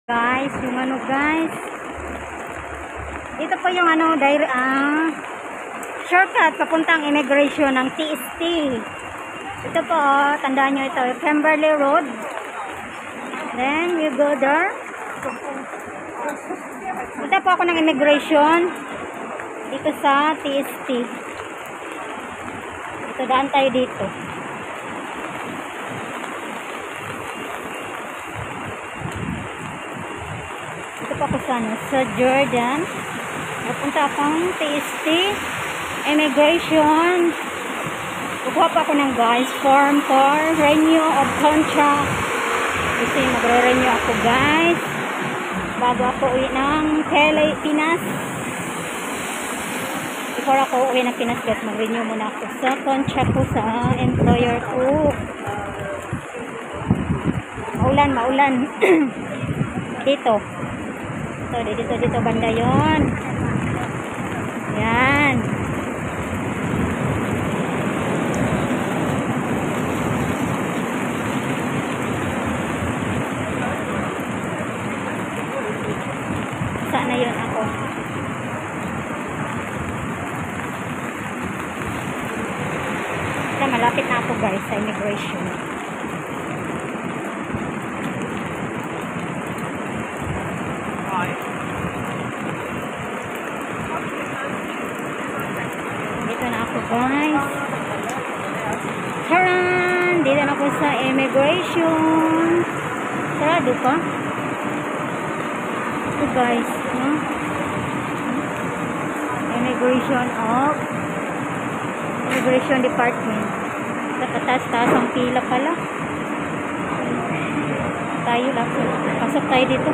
Guys, yung ano guys, dito po yung ano, shortcut papuntang immigration ng TST. Ito po, tandaan nyo ito, Kimberly Road. Then, you go there. Punta po ako ng immigration dito sa TST. Ito, daan tayo dito. Ito pa ako sa Jordan. Napunta akong TST Immigration. Kukuha pa ako ng guys form for renew of contract. Kasi magre-renew ako guys bago ako uwi ng Pinas. Before ako uwi ng Pinas guys, mag-renew muna ako sa contract ko sa employer ko. Maulan dito dito banda yon. Yan. Sana yon ako. Kaya malapit na ako guys sa immigration. Dito na ako guys. Taran! Dito na ako sa immigration. Sarado pa. Ito guys, no? Immigration Department. Tatas ang pila pala. Tayo lang. Pasok tayo dito.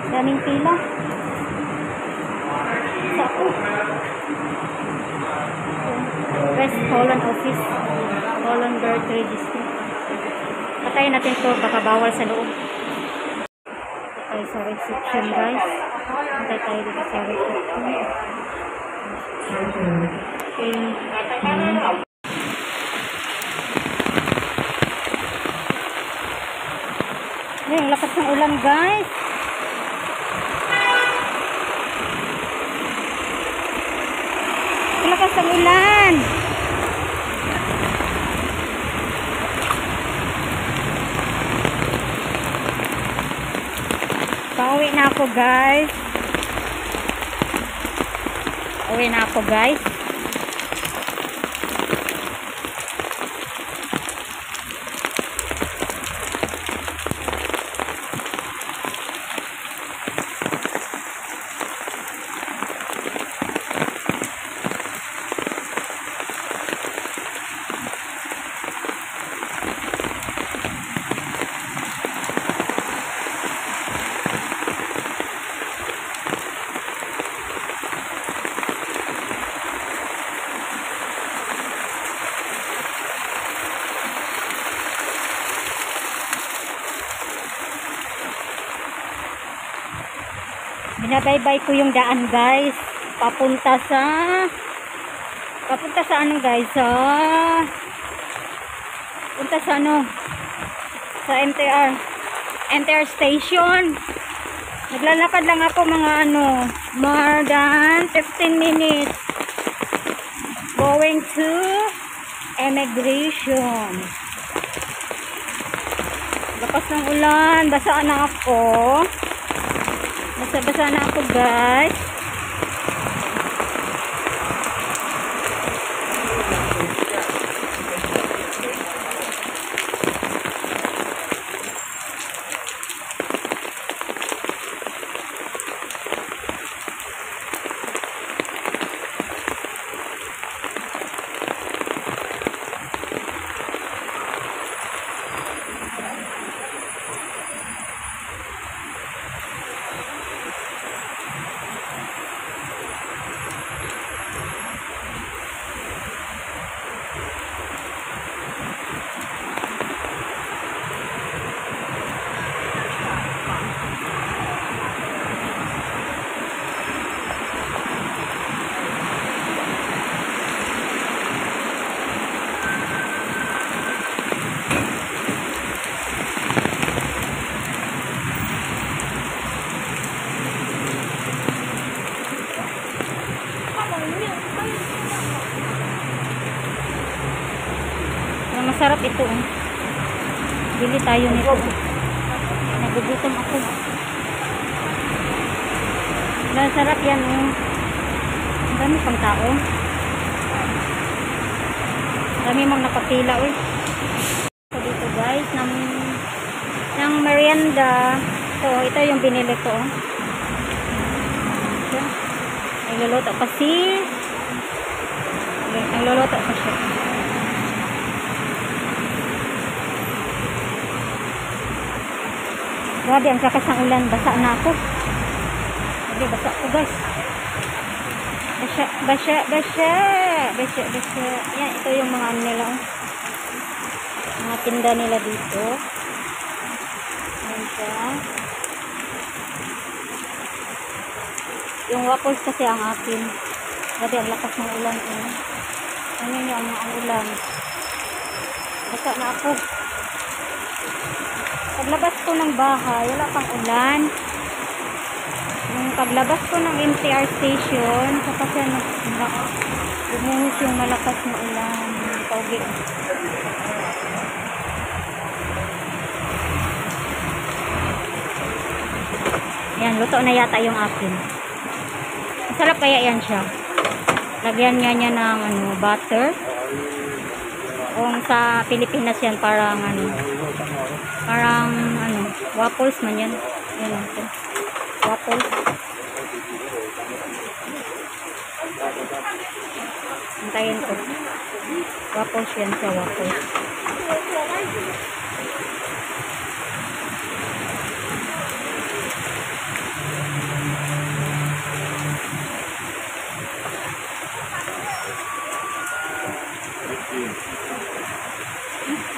Daming pila. Sa ako. West Holland Office. Holland Bird Registry. Patayin natin to, baka bawal sa loob. Tayo sa reception guys. Pantay tayo dito sa reception. Okay. Ang lakas ng ulan guys. Ang lakas ng ulan. Pauwi na ako guys. Uwi na ako guys. Binabaybay ko yung daan guys. Papunta sa ano guys, punta sa ano, sa MTR station. Naglalakad lang ako mga ano, more than 15 minutes going to immigration. Lakas ng ulan, basaan na ako. Basa-basa na ako guys. Bili tayo nito. Nagugutom ako. Sarap yan, oh. Ang dami pang tao. Dami mang nakapila, oh. So, dito guys, ng merienda. Ito yung binili ko, oh. So, nagluluto pa si nagluluto pa siya. Grabe, ang lakas ng ulan. Basa na ako. Grabe, basa ko guys. Basya. Yan, ito yung mga ano nila. Mga tinda nila dito. Yan siya. Yung waffles kasi ang akin. Grabe, ang lakas ng ulan. Ano yung ang ulan. Basa na ako. Paglabas ko ng bahay, wala pang ulan. Yung paglabas ko ng MTR station, kapag bumuhos yung malakas na ulan. Paugi. Yan, luto na yata yung akin. Masarap kaya yan siya. Lagyan niya ng butter. Kung sa Pilipinas yan, parang waffles man yan. Yan ito. Waffles. Antayin ko. Waffles yan sa waffles.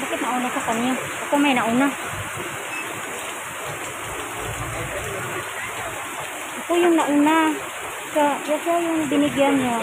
Bakit nauna ka kanya? Ako may nauna. Ako yung nauna. Siya yung binigyan niya.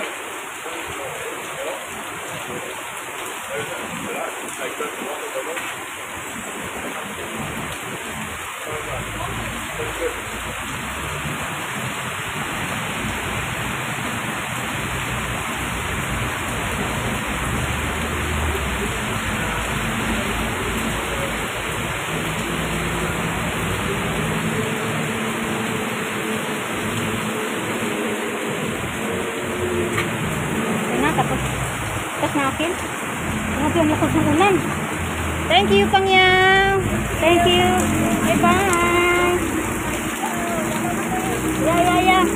Tapos na akin. Grabe ang lakas ng ulan. Thank you, Pangyang. Thank you. Bye-bye. Yeah.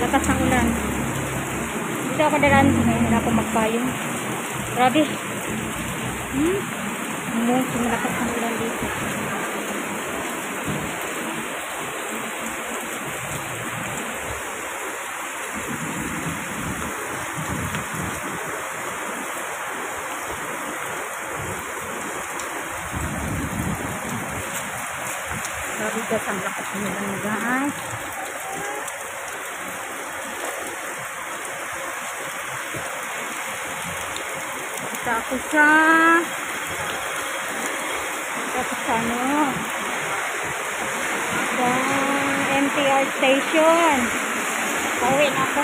Lakas ng ulan. Dito ako daran. Ngayon ako magpayong. Grabe. Malakas ng ulan dito. Grabe ang lakas ng ulan, guys. Punta ako sa MTR station. Pauwi na ako.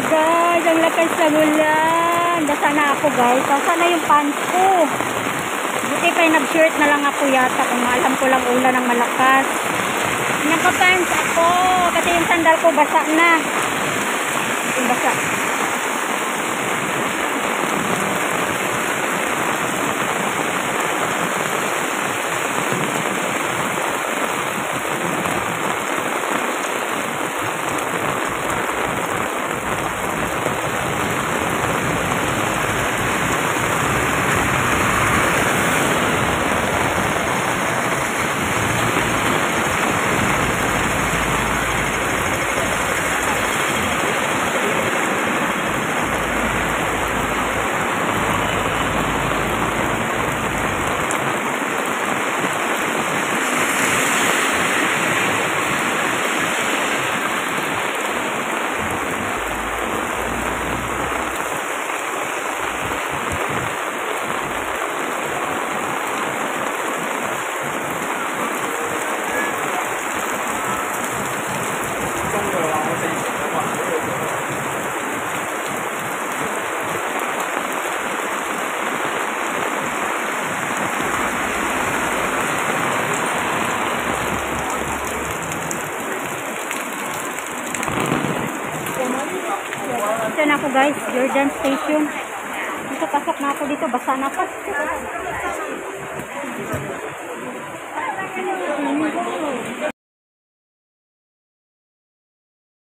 Guys, ang lakas ng ulan. Basa na ako guys. Basa na yung pants ko. Buti pa nag-shirt na lang ako yata. Kung alam ko lang ulan ng malakas. Naka-pants ako. Kasi yung sandal ko basa na. Yung basa. Dito na ako guys, Jordan Station. Dito, pasok na ako dito, basa na ako.